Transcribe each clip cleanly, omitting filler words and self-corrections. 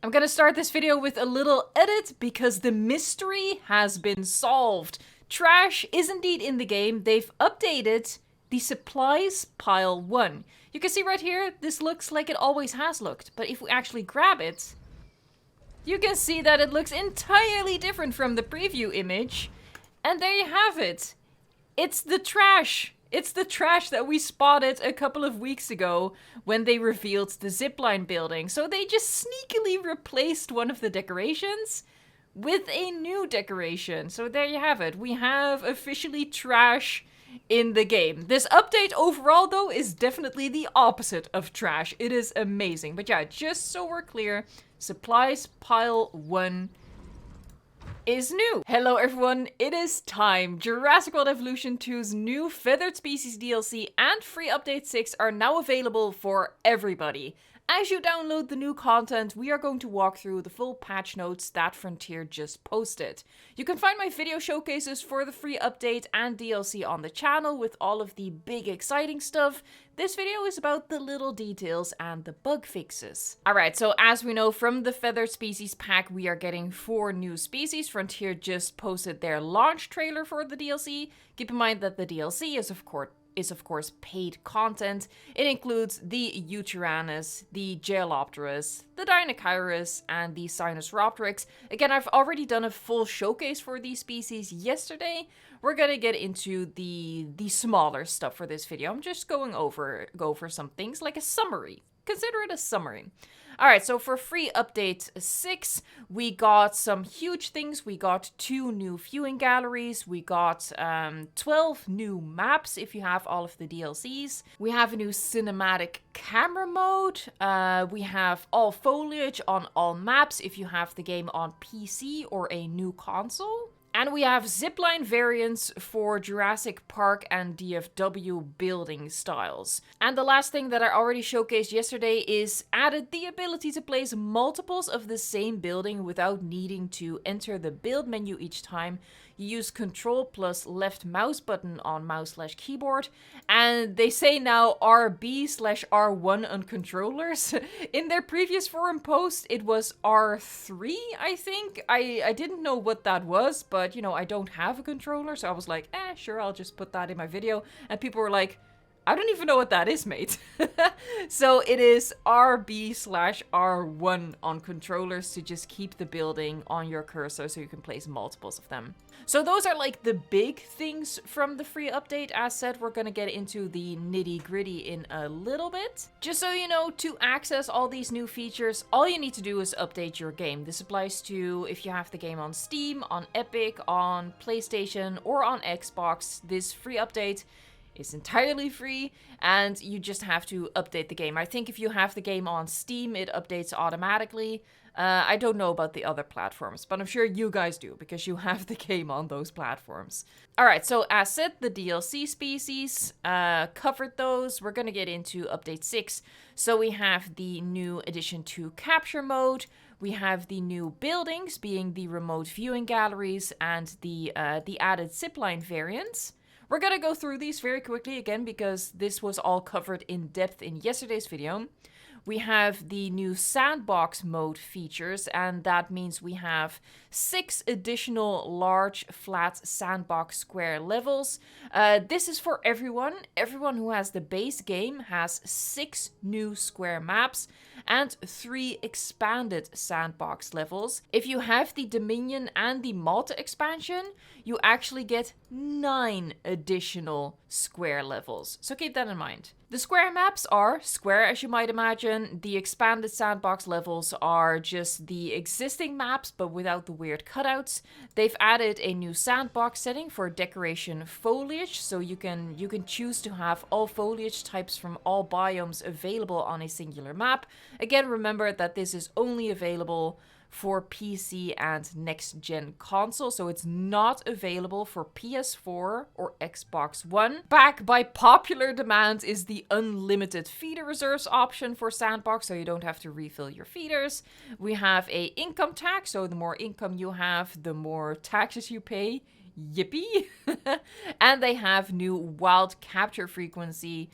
I'm gonna start this video with a little edit because the mystery has been solved. Trash is indeed in the game. They've updated the supplies pile 1. You can see right here, this looks like it always has looked. But if we actually grab it, you can see that it looks entirely different from the preview image. And there you have it. It's the trash. It's the trash that we spotted a couple of weeks ago when they revealed the zipline building. So they just sneakily replaced one of the decorations with a new decoration. So there you have it. We have officially trash in the game. This update overall, though, is definitely the opposite of trash. It is amazing. But yeah, just so we're clear, supplies pile 1 is new. Hello everyone, it is time. Jurassic World Evolution 2's new Feathered Species DLC and free update 6 are now available for everybody. As you download the new content, we are going to walk through the full patch notes that Frontier just posted. You can find my video showcases for the free update and DLC on the channel with all of the big exciting stuff. This video is about the little details and the bug fixes. Alright, so as we know from the Feathered Species pack, we are getting 4 new species. Frontier just posted their launch trailer for the DLC. Keep in mind that the DLC is of course paid content. It includes the Eutyranus, the Geolopterus, the Dinocyrus, and the Sinosauropteryx. Again, I've already done a full showcase for these species yesterday. We're gonna get into the smaller stuff for this video. I'm just go over some things like a summary. Consider it a summary. Alright, so for free update 6, we got some huge things. We got 2 new viewing galleries. We got 12 new maps if you have all of the DLCs. We have a new cinematic camera mode. We have all foliage on all maps if you have the game on PC or a new console. And we have zipline variants for Jurassic Park and DFW building styles. And the last thing that I already showcased yesterday is added the ability to place multiples of the same building without needing to enter the build menu each time. You use Control plus left mouse button on mouse/keyboard. And they say now RB/R1 on controllers. In their previous forum post, it was R3, I think. I didn't know what that was, but you know, I don't have a controller, so I was like, sure, I'll just put that in my video. And people were like, I don't even know what that is, mate. So it is RB/R1 on controllers to just keep the building on your cursor so you can place multiples of them. So those are like the big things from the free update. As said, we're gonna get into the nitty gritty in a little bit. Just so you know, to access all these new features, all you need to do is update your game. This applies to if you have the game on Steam, on Epic, on PlayStation, or on Xbox. This free update is entirely free, and you just have to update the game. I think if you have the game on Steam, it updates automatically. I don't know about the other platforms, but I'm sure you guys do, because you have the game on those platforms. Alright, so as said, the DLC species, covered those. We're gonna get into update 6. So we have the new addition to capture mode. We have the new buildings, being the remote viewing galleries, and the added zipline variants. We're gonna go through these very quickly again because this was all covered in depth in yesterday's video. We have the new Sandbox Mode features, and that means we have 6 additional large flat sandbox square levels. This is for everyone. Everyone who has the base game has 6 new square maps and 3 expanded sandbox levels. If you have the Dominion and the Malta expansion, you actually get 9 additional square levels. So keep that in mind. The square maps are square, as you might imagine. The expanded sandbox levels are just the existing maps, but without the weird cutouts. They've added a new sandbox setting for decoration foliage, so you can choose to have all foliage types from all biomes available on a singular map. Again, remember that this is only available for PC and next-gen console, so it's not available for PS4 or Xbox One. Back by popular demand is the unlimited feeder reserves option for Sandbox, so you don't have to refill your feeders. We have a income tax, so the more income you have, the more taxes you pay. Yippee! And they have new wild capture frequency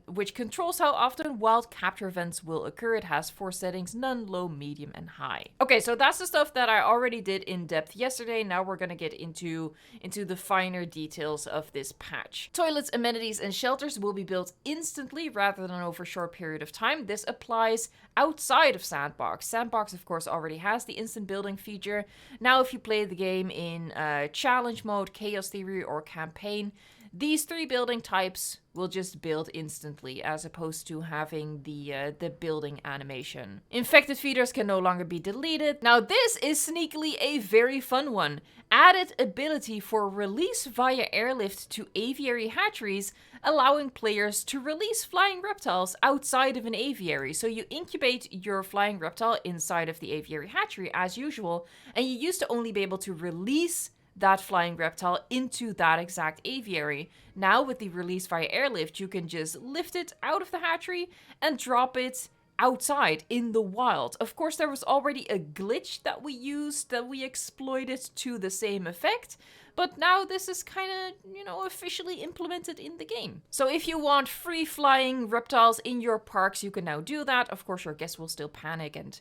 which controls how often wild capture events will occur. It has 4 settings: none, low, medium, and high. Okay, so that's the stuff that I already did in depth yesterday. Now we're gonna get into the finer details of this patch. Toilets, amenities, and shelters will be built instantly rather than over a short period of time. This applies outside of Sandbox. Sandbox, of course, already has the instant building feature. Now, if you play the game in challenge mode, chaos theory, or campaign, these 3 building types will just build instantly, as opposed to having the building animation. Infected feeders can no longer be deleted. Now, this is sneakily a very fun one. Added ability for release via airlift to aviary hatcheries, allowing players to release flying reptiles outside of an aviary. So you incubate your flying reptile inside of the aviary hatchery as usual, and you used to only be able to release that flying reptile into that exact aviary. Now with the release via airlift, you can just lift it out of the hatchery and drop it outside in the wild. Of course, there was already a glitch that we used, that we exploited to the same effect, but now this is kind of, officially implemented in the game. So if you want free flying reptiles in your parks, you can now do that. Of course, your guests will still panic and,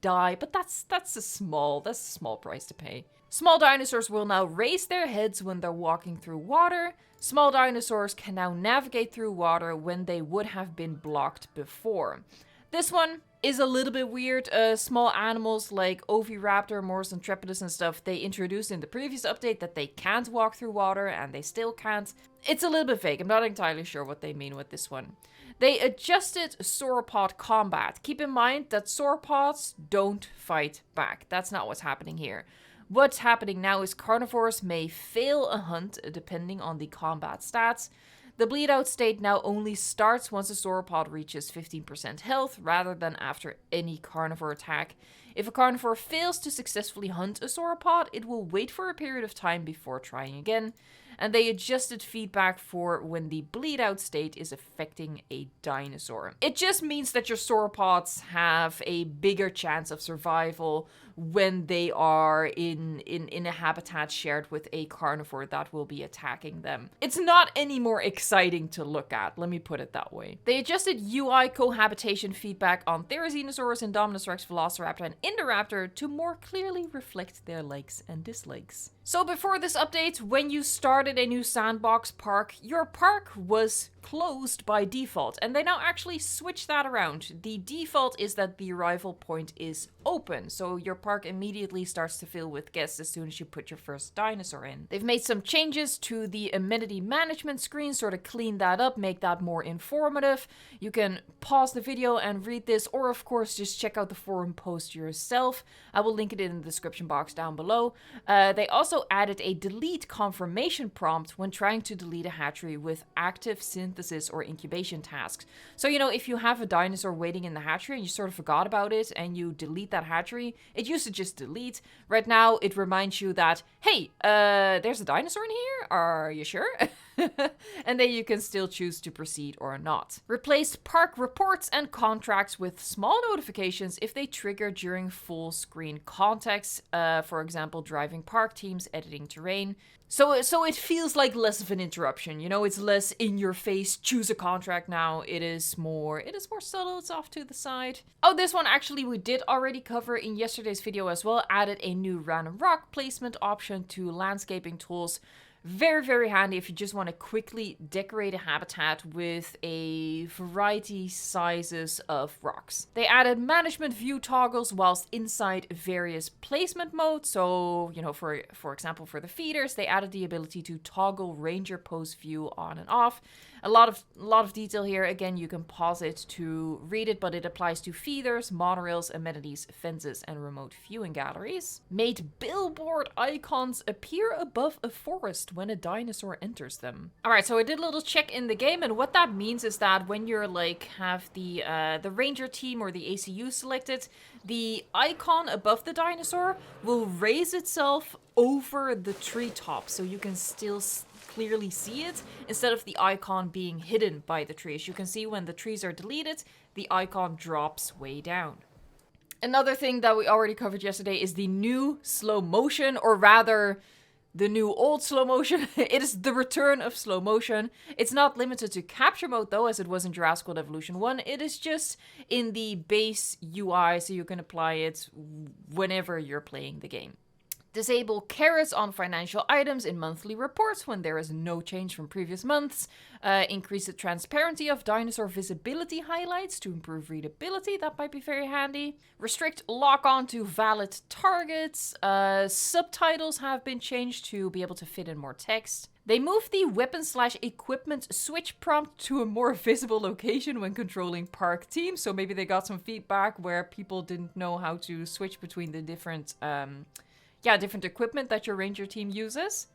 die, but that's a small price to pay. Small dinosaurs will now raise their heads when they're walking through water. Small dinosaurs can now navigate through water when they would have been blocked before. This one is a little bit weird. Small animals like Oviraptor, Morus intrepidus and stuff, they introduced in the previous update that they can't walk through water, and they still can't. It's a little bit vague. I'm not entirely sure what they mean with this one. They adjusted sauropod combat. Keep in mind that sauropods don't fight back. That's not what's happening here. What's happening now is carnivores may fail a hunt depending on the combat stats. The bleed out state now only starts once a sauropod reaches 15% health rather than after any carnivore attack. If a carnivore fails to successfully hunt a sauropod, it will wait for a period of time before trying again. And they adjusted feedback for when the bleed out state is affecting a dinosaur. It just means that your sauropods have a bigger chance of survival when they are in a habitat shared with a carnivore that will be attacking them. It's not any more exciting to look at, let me put it that way. They adjusted UI cohabitation feedback on Therizinosaurus, Indominus Rex, Velociraptor, and Indoraptor to more clearly reflect their likes and dislikes. So before this update, when you started a new Sandbox park, your park was closed by default, and they now actually switch that around. The default is that the arrival point is open, so your park immediately starts to fill with guests as soon as you put your first dinosaur in. They've made some changes to the amenity management screen, sort of clean that up, make that more informative. You can pause the video and read this, or of course just check out the forum post yourself. I will link it in the description box down below. They also added a delete confirmation prompt when trying to delete a hatchery with active synthesis or incubation tasks. So, if you have a dinosaur waiting in the hatchery and you sort of forgot about it and you delete that hatchery, it used to just delete. Right now, it reminds you that, hey, there's a dinosaur in here? Are you sure? And then you can still choose to proceed or not. Replace park reports and contracts with small notifications if they trigger during full screen context. For example, driving park teams, editing terrain. So it feels like less of an interruption, it's less in your face, choose a contract now. It is more subtle, it's off to the side. Oh, this one actually we did already cover in yesterday's video as well. Added a new random rock placement option to landscaping tools. Very, very handy if you just want to quickly decorate a habitat with a variety sizes of rocks. They added management view toggles whilst inside various placement modes. So, for example, for the feeders, they added the ability to toggle ranger pose view on and off. A lot of detail here. Again, you can pause it to read it, but it applies to feeders, monorails, amenities, fences, and remote viewing galleries. Made billboard icons appear above a forest when a dinosaur enters them. Alright, so I did a little check in the game, and what that means is that when you're have the ranger team or the ACU selected, the icon above the dinosaur will raise itself over the treetop, so you can still clearly see it, instead of the icon being hidden by the trees. You can see when the trees are deleted, the icon drops way down. Another thing that we already covered yesterday is the new slow motion, or rather, the new old slow motion. It is the return of slow motion. It's not limited to capture mode though, as it was in Jurassic World Evolution 1. It is just in the base UI, so you can apply it whenever you're playing the game. Disable carrots on financial items in monthly reports when there is no change from previous months. Increase the transparency of dinosaur visibility highlights to improve readability. That might be very handy. Restrict lock-on to valid targets. Subtitles have been changed to be able to fit in more text. They moved the weapon/equipment switch prompt to a more visible location when controlling park teams. So maybe they got some feedback where people didn't know how to switch between the different equipment that your ranger team uses,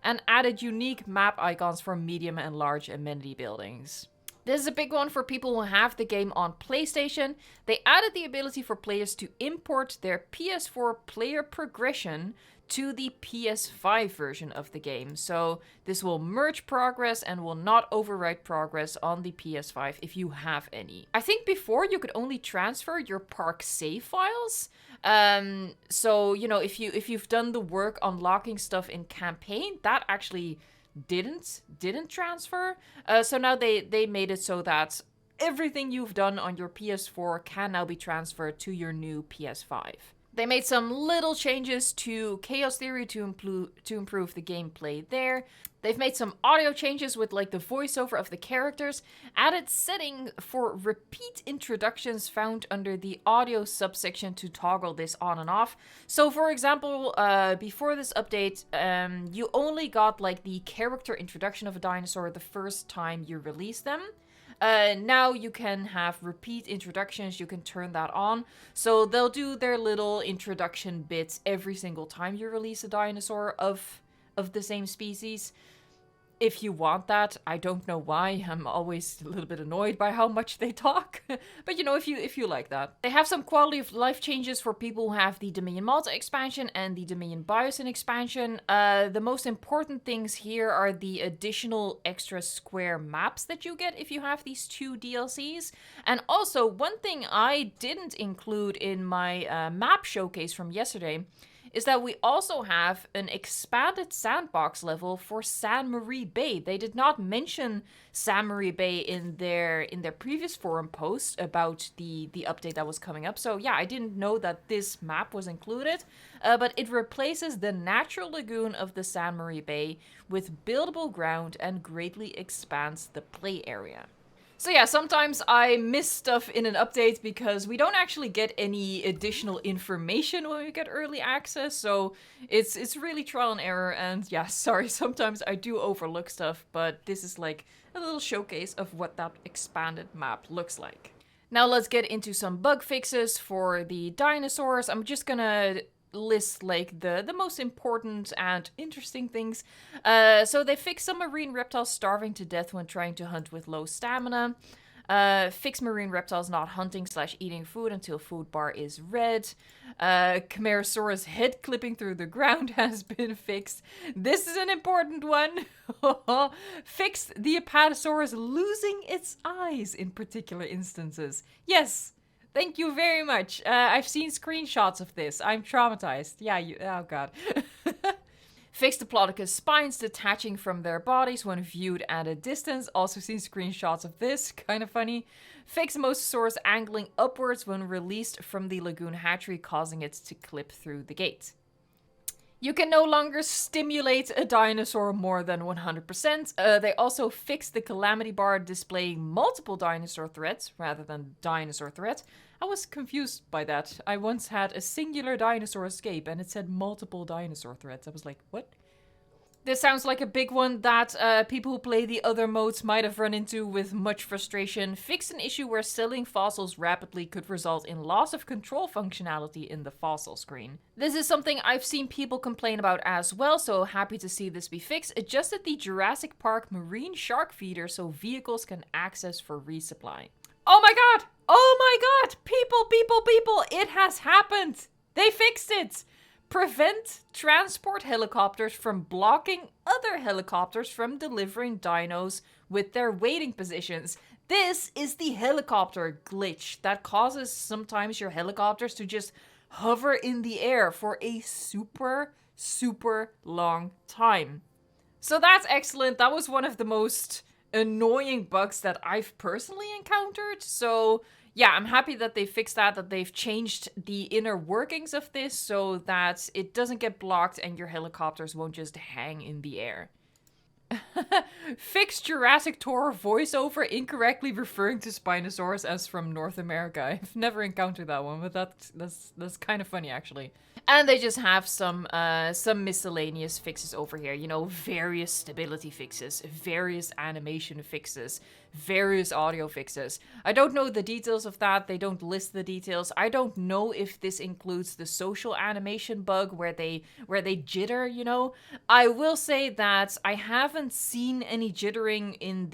and added unique map icons for medium and large amenity buildings. This is a big one for people who have the game on PlayStation. They added the ability for players to import their PS4 player progression to the PS5 version of the game. So this will merge progress and will not overwrite progress on the PS5 if you have any. I think before you could only transfer your park save files. So, you know, if you've done the work unlocking stuff in campaign, that actually didn't transfer. So now they made it so that everything you've done on your PS4 can now be transferred to your new PS5. They made some little changes to Chaos Theory to improve the gameplay there. They've made some audio changes with like the voiceover of the characters. Added setting for repeat introductions found under the audio subsection to toggle this on and off. So for example, before this update, you only got like the character introduction of a dinosaur the first time you release them. Now you can have repeat introductions, you can turn that on. So they'll do their little introduction bits every single time you release a dinosaur of the same species. If you want that, I don't know why. I'm always a little bit annoyed by how much they talk. But you know, if you like that. They have some quality of life changes for people who have the Dominion Malta expansion and the Dominion Biosyn expansion. The most important things here are the additional extra square maps that you get if you have these two DLCs. And also, one thing I didn't include in my map showcase from yesterday is that we also have an expanded sandbox level for San Marie Bay. They did not mention San Marie Bay in their previous forum post about the update that was coming up. So yeah, I didn't know that this map was included, but it replaces the natural lagoon of the San Marie Bay with buildable ground and greatly expands the play area. So yeah, sometimes I miss stuff in an update because we don't actually get any additional information when we get early access, so it's really trial and error, and yeah, sorry, sometimes I do overlook stuff, but this is like a little showcase of what that expanded map looks like. Now let's get into some bug fixes for the dinosaurs. I'm just gonna list like the most important and interesting things. So they fixed some marine reptiles starving to death when trying to hunt with low stamina. Fix marine reptiles not hunting/eating food until food bar is red. Chimerosaurus head clipping through the ground has been fixed. This is an important one. Fixed the Apatosaurus losing its eyes in particular instances. Yes. Thank you very much. I've seen screenshots of this. I'm traumatized. Yeah, oh god. Fix Diplodocus spines detaching from their bodies when viewed at a distance. Also seen screenshots of this. Kind of funny. Fix Mosasaurus angling upwards when released from the lagoon hatchery, causing it to clip through the gate. You can no longer stimulate a dinosaur more than 100%. They also fixed the calamity bar displaying multiple dinosaur threats rather than dinosaur threat. I was confused by that. I once had a singular dinosaur escape and it said multiple dinosaur threats. I was like, what? This sounds like a big one that people who play the other modes might have run into with much frustration. Fixed an issue where selling fossils rapidly could result in loss of control functionality in the fossil screen. This is something I've seen people complain about as well, so happy to see this be fixed. Adjusted the Jurassic Park marine shark feeder so vehicles can access for resupply. Oh my god! Oh my god! People! It has happened! They fixed it! Prevent transport helicopters from blocking other helicopters from delivering dinos with their waiting positions. This is the helicopter glitch that causes sometimes your helicopters to just hover in the air for a super, super long time. So that's excellent. That was one of the most annoying bugs that I've personally encountered. So yeah, I'm happy that they fixed that they've changed the inner workings of this so that it doesn't get blocked and your helicopters won't just hang in the air. Fixed Jurassic Tour voiceover incorrectly referring to Spinosaurus as from North America. I've never encountered that one, but that's kind of funny actually. And they just have some miscellaneous fixes over here. You know, various stability fixes, various animation fixes, various audio fixes. I don't know the details of that. They don't list the details. I don't know if this includes the social animation bug where they jitter, you know. I will say that I haven't seen any jittering in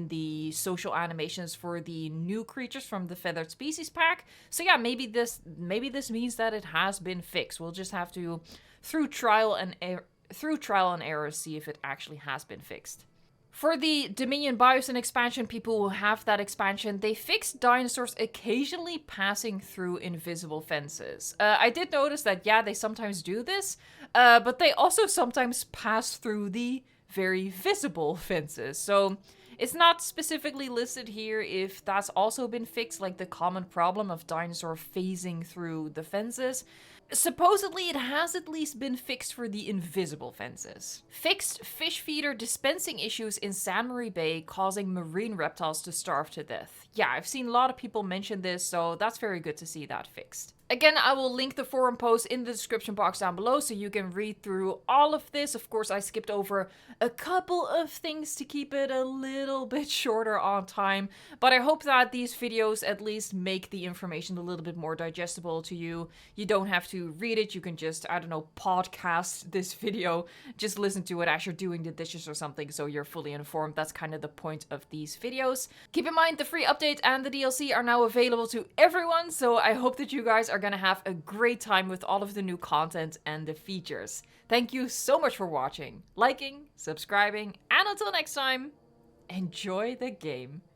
the social animations for the new creatures from the Feathered Species pack. So yeah, maybe this means that it has been fixed. We'll just have to through trial and error see if it actually has been fixed. For the Dominion Biosyn expansion, people who have that expansion, they fixed dinosaurs occasionally passing through invisible fences. I did notice that, yeah, they sometimes do this, but they also sometimes pass through the very visible fences. So it's not specifically listed here if that's also been fixed, like the common problem of dinosaur phasing through the fences. Supposedly, it has at least been fixed for the invisible fences. Fixed fish feeder dispensing issues in San Marie Bay causing marine reptiles to starve to death. Yeah, I've seen a lot of people mention this, so that's very good to see that fixed. Again, I will link the forum post in the description box down below so you can read through all of this. Of course, I skipped over a couple of things to keep it a little bit shorter on time, but I hope that these videos at least make the information a little bit more digestible to you. You don't have to read it, you can just, I don't know, podcast this video, just listen to it as you're doing the dishes or something so you're fully informed. That's kind of the point of these videos. Keep in mind the free update and the DLC are now available to everyone, so I hope that you guys are gonna have a great time with all of the new content and the features. Thank you so much for watching, liking, subscribing, and until next time, enjoy the game.